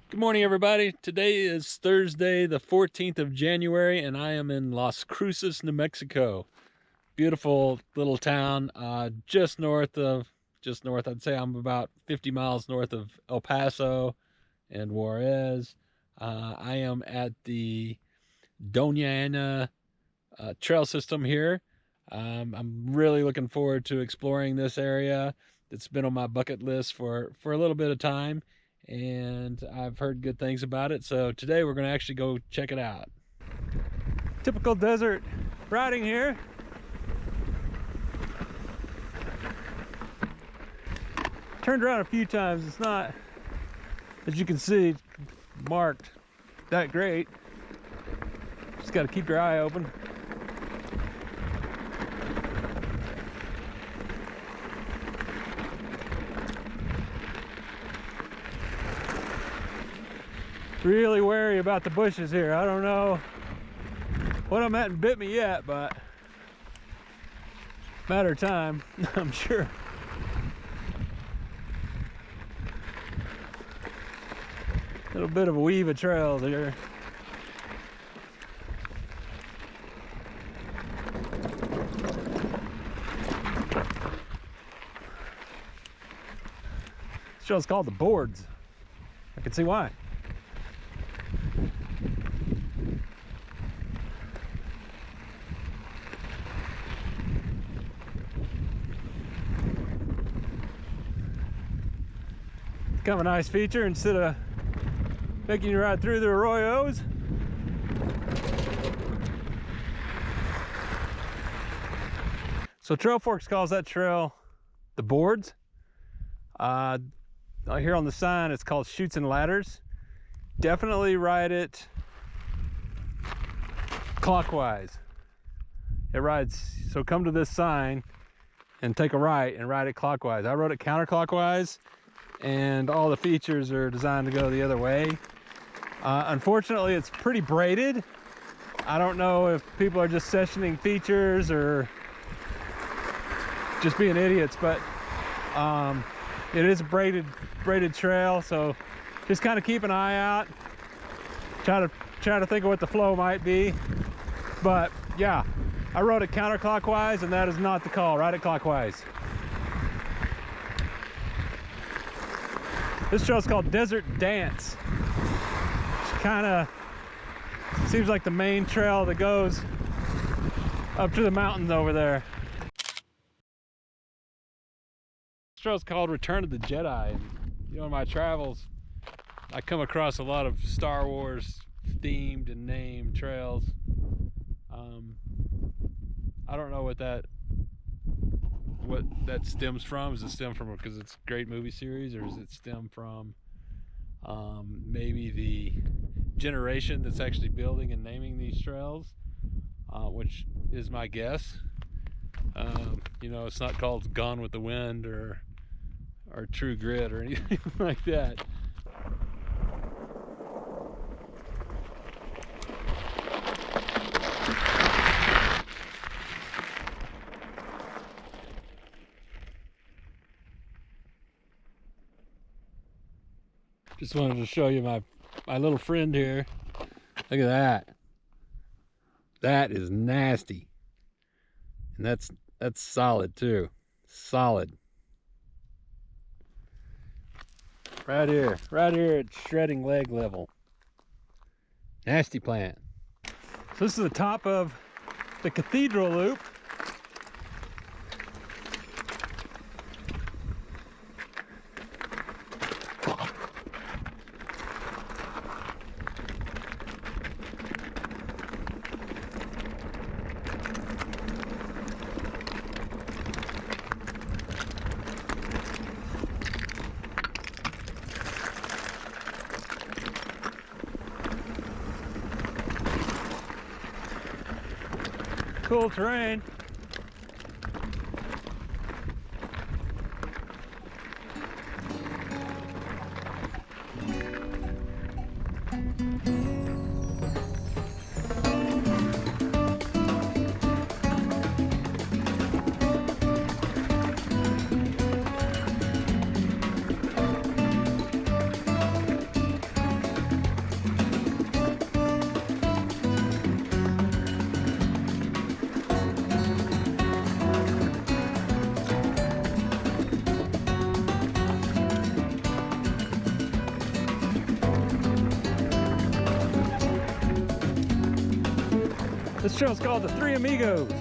Good morning, everybody. Today is Thursday, the 14th of January, and I am in Las Cruces, New Mexico. Beautiful little town, just north, I'd say I'm about 50 miles north of El Paso and Juarez. I am at the Dona trail system here. I'm really looking forward to exploring this area. It's been on my bucket list for a little bit of time, and I've heard good things about it. So today we're going to actually go check it out. Typical desert riding here. Turned around a few times. It's not, as you can see, marked that great. Just got to keep your eye open. Really wary about the bushes here. I don't know what I'm at and bit me yet, but matter of time, I'm sure. A little bit of a weave of trails here. This trail's called the Boards. I can see why. Kind of a nice feature instead of making you ride through the arroyos. So Trail Forks calls that trail the Boards. Here on the sign it's called Chutes and Ladders. Definitely ride it clockwise. It rides, so come to this sign and take a right and ride it clockwise. I rode it counterclockwise, and all the features are designed to go the other way. Unfortunately, it's pretty braided. I don't know if people are just sessioning features or just being idiots, but it is a braided trail, so just kind of keep an eye out. Try to think of what the flow might be. But yeah, I rode it counterclockwise, and that is not the call. Ride it clockwise. This trail is called Desert Dance. Which kind of seems like the main trail that goes up to the mountains over there. This trail is called Return of the Jedi. And, in my travels, I come across a lot of Star Wars themed and named trails. I don't know what that stems from. Does it stem from because it's a great movie series, or does it stem from maybe the generation that's actually building and naming these trails, which is my guess. It's not called Gone with the Wind or True Grit or anything like that. Just wanted to show you my little friend here. Look at that. That is nasty. And that's solid too. Solid. Right here at shredding leg level. Nasty plant. So this is the top of the Cathedral Loop. Cool terrain. This trail is called the Three Amigos.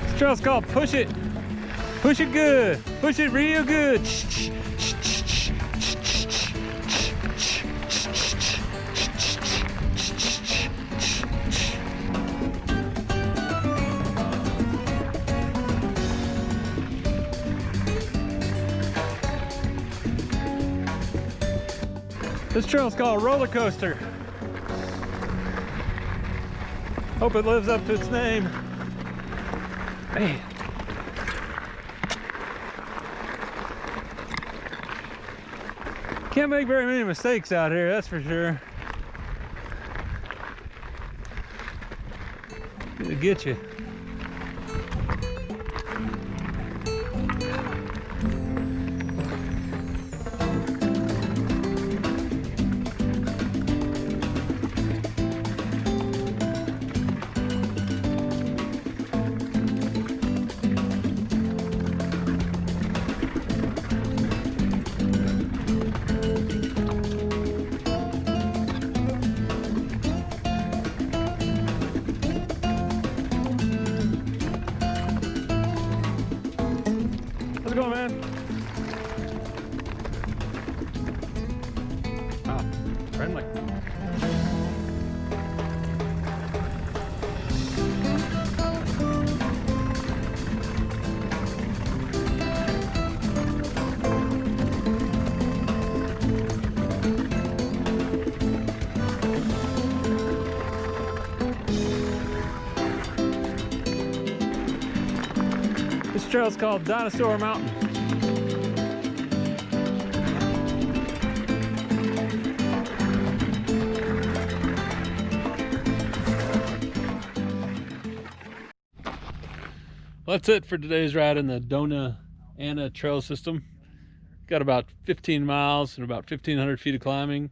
This trail's called Push It. Push it good. Push it real good. This trail's called Roller Coaster. Hope it lives up to its name. Man. Can't make very many mistakes out here, that's for sure. It'll get you. How's it going, man? Wow, friendly. This trail is called Dinosaur Mountain. Well, that's it for today's ride in the Dona trail system. Got about 15 miles and about 1,500 feet of climbing.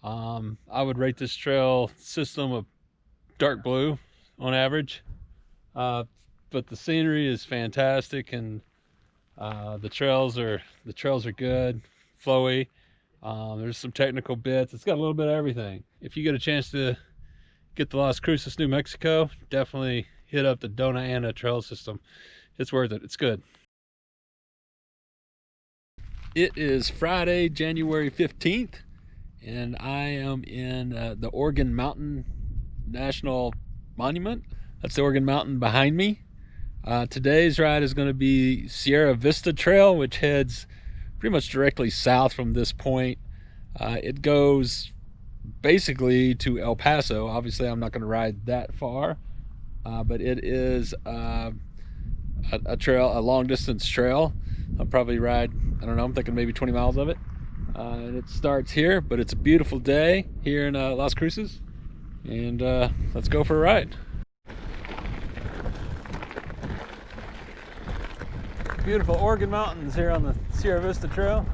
I would rate this trail system a dark blue on average. But the scenery is fantastic, and the trails are good, flowy. There's some technical bits. It's got a little bit of everything. If you get a chance to get to Las Cruces, New Mexico, definitely hit up the Dona trail system. It's worth it. It's good. It is Friday, January 15th, and I am in the Organ Mountain National Monument. That's the Organ Mountain behind me. Today's ride is going to be Sierra Vista Trail, which heads pretty much directly south from this point. It goes basically to El Paso. Obviously, I'm not going to ride that far, but it is a trail, a long distance trail. I'll probably ride, I don't know, I'm thinking maybe 20 miles of it. And it starts here, but it's a beautiful day here in Las Cruces. And let's go for a ride. Beautiful Organ Mountains here on the Sierra Vista Trail.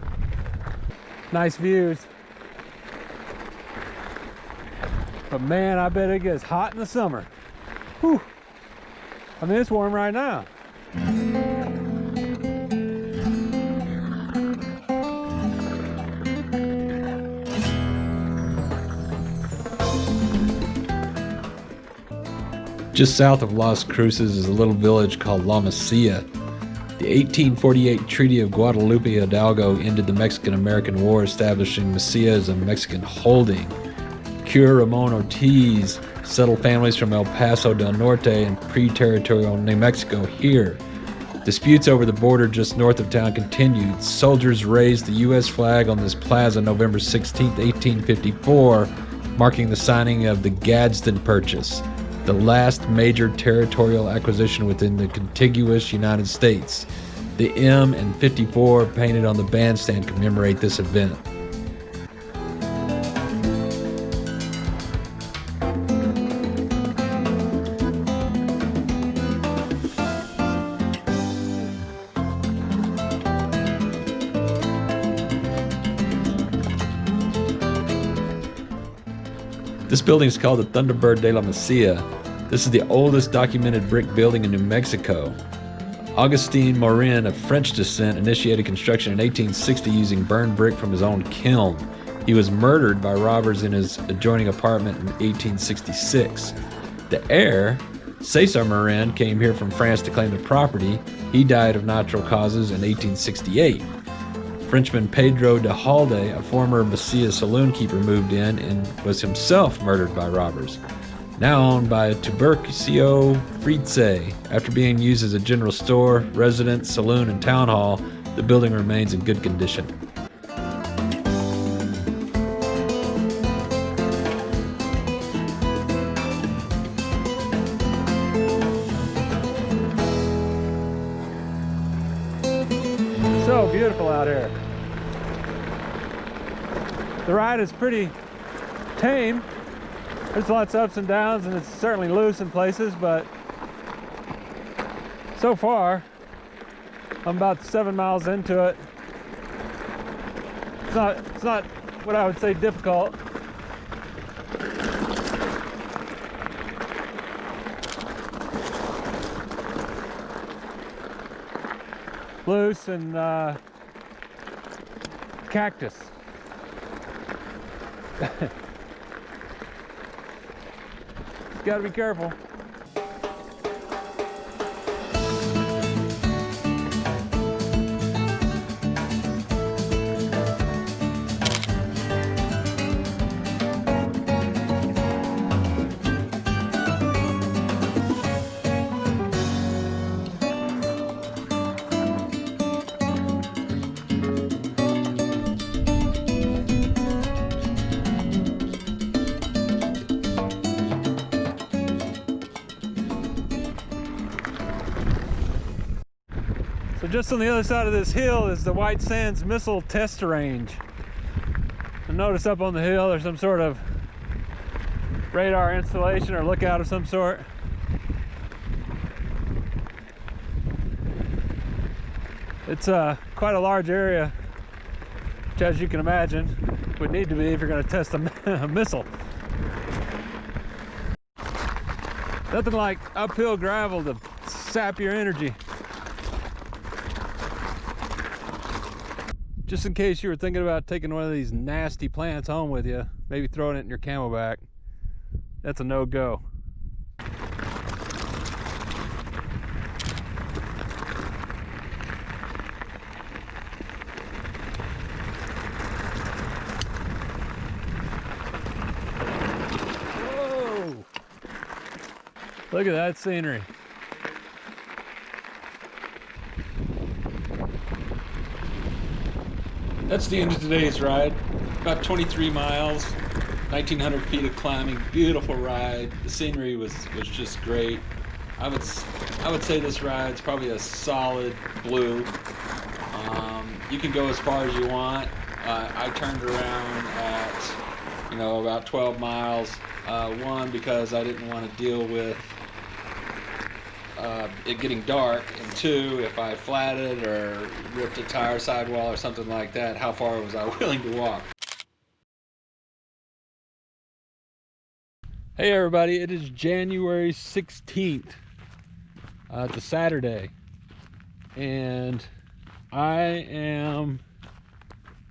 Nice views. But man, I bet it gets hot in the summer. Whew. I mean, it's warm right now. Just south of Las Cruces is a little village called La Mesilla. The 1848 Treaty of Guadalupe Hidalgo ended the Mexican-American War, establishing Mesilla as a Mexican holding. Cura Ramon Ortiz settled families from El Paso del Norte and pre-territorial New Mexico here. Disputes over the border just north of town continued. Soldiers raised the U.S. flag on this plaza November 16, 1854, marking the signing of the Gadsden Purchase, the last major territorial acquisition within the contiguous United States. The M and 54 painted on the bandstand commemorate this event. This building is called the Thunderbird de la Mesilla. This is the oldest documented brick building in New Mexico. Augustin Morin, of French descent, initiated construction in 1860 using burned brick from his own kiln. He was murdered by robbers in his adjoining apartment in 1866. The heir, Cesar Morin, came here from France to claim the property. He died of natural causes in 1868. Frenchman Pedro de Halde, a former Mesilla saloon keeper, moved in and was himself murdered by robbers. Now owned by Tiburcio Fritze. After being used as a general store, residence, saloon, and town hall, the building remains in good condition. So beautiful out here. The ride is pretty tame. There's lots of ups and downs, and it's certainly loose in places, but so far I'm about 7 miles into it. It's not what I would say difficult. Loose and cactus. Gotta be careful. So just on the other side of this hill is the White Sands Missile Test Range. And notice up on the hill there's some sort of radar installation or lookout of some sort. It's quite a large area, which, as you can imagine, would need to be if you're going to test a missile. Nothing like uphill gravel to sap your energy. Just in case you were thinking about taking one of these nasty plants home with you, maybe throwing it in your camelback, that's a no-go. Whoa! Look at that scenery. That's the end of today's ride. About 23 miles, 1,900 feet of climbing. Beautiful ride. The scenery was just great. I would say this ride's probably a solid blue. You can go as far as you want. I turned around at about 12 miles. One, because I didn't want to deal with it getting dark, and two, if I flatted or ripped a tire sidewall or something like that, how far was I willing to walk? Hey everybody, it is January 16th. It's a Saturday, and I am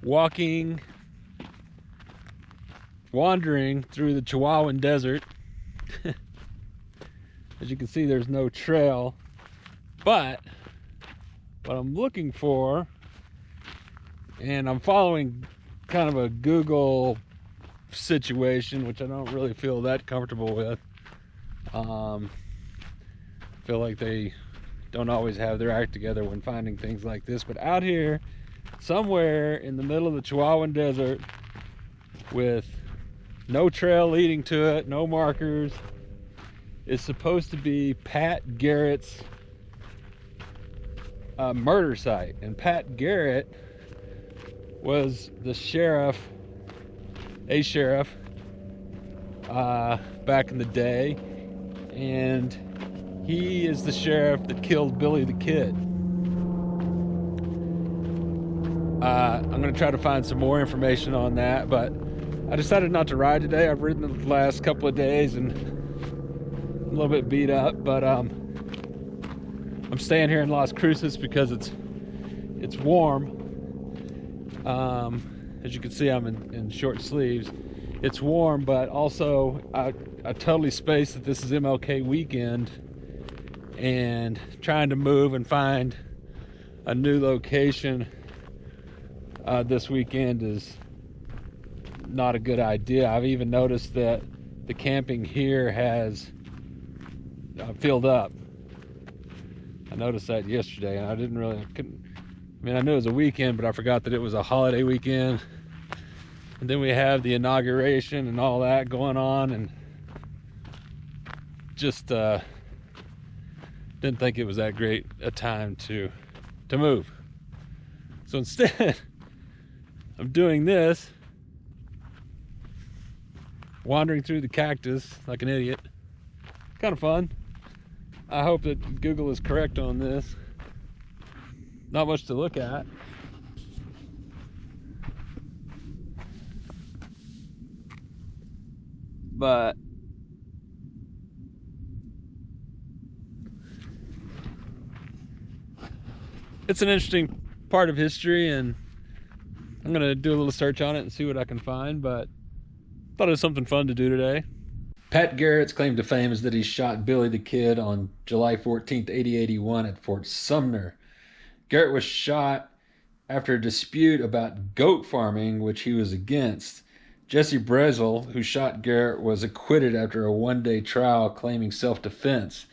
wandering through the Chihuahuan Desert. As you can see, there's no trail, but what I'm looking for, and I'm following kind of a Google situation, which I don't really feel that comfortable with. I feel like they don't always have their act together when finding things like this. But out here, somewhere in the middle of the Chihuahuan Desert, with no trail leading to it, no markers, is supposed to be Pat Garrett's murder site. And Pat Garrett was the sheriff, back in the day, and he is the sheriff that killed Billy the Kid. I'm going to try to find some more information on that, but I decided not to ride today. I've ridden the last couple of days and I'm a little bit beat up, but I'm staying here in Las Cruces because it's warm. As you can see, I'm in short sleeves. It's warm, but also I totally spaced that this is MLK weekend, and trying to move and find a new location this weekend is not a good idea. I've even noticed that the camping here has filled up. I noticed that yesterday, and I knew it was a weekend, but I forgot that it was a holiday weekend. And then we have the inauguration and all that going on, and just didn't think it was that great a time to move. So instead, I'm doing this, wandering through the cactus like an idiot. Kind of fun. I hope that Google is correct on this. Not much to look at. But it's an interesting part of history, and I'm gonna do a little search on it and see what I can find, but thought it was something fun to do today. Pat Garrett's claim to fame is that he shot Billy the Kid on July 14th, 1881 at Fort Sumner. Garrett was shot after a dispute about goat farming, which he was against. Jesse Brezel, who shot Garrett, was acquitted after a one-day trial claiming self-defense.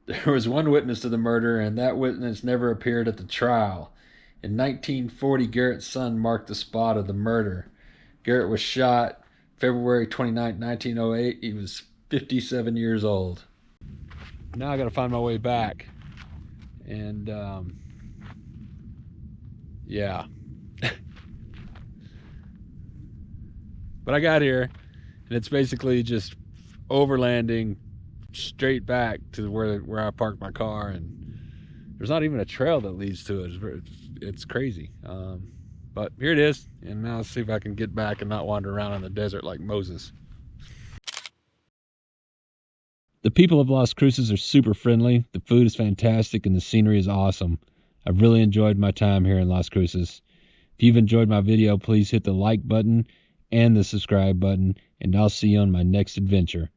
There was one witness to the murder, and that witness never appeared at the trial. In 1940, Garrett's son marked the spot of the murder. Garrett was shot February 29, 1908. He was 57 years old. Now I got to find my way back. And, yeah. But I got here, and it's basically just overlanding straight back to where I parked my car, and there's not even a trail that leads to it. It's crazy. But here it is, and now let's see if I can get back and not wander around in the desert like Moses. The people of Las Cruces are super friendly, the food is fantastic, and the scenery is awesome. I've really enjoyed my time here in Las Cruces. If you've enjoyed my video, please hit the like button and the subscribe button, and I'll see you on my next adventure.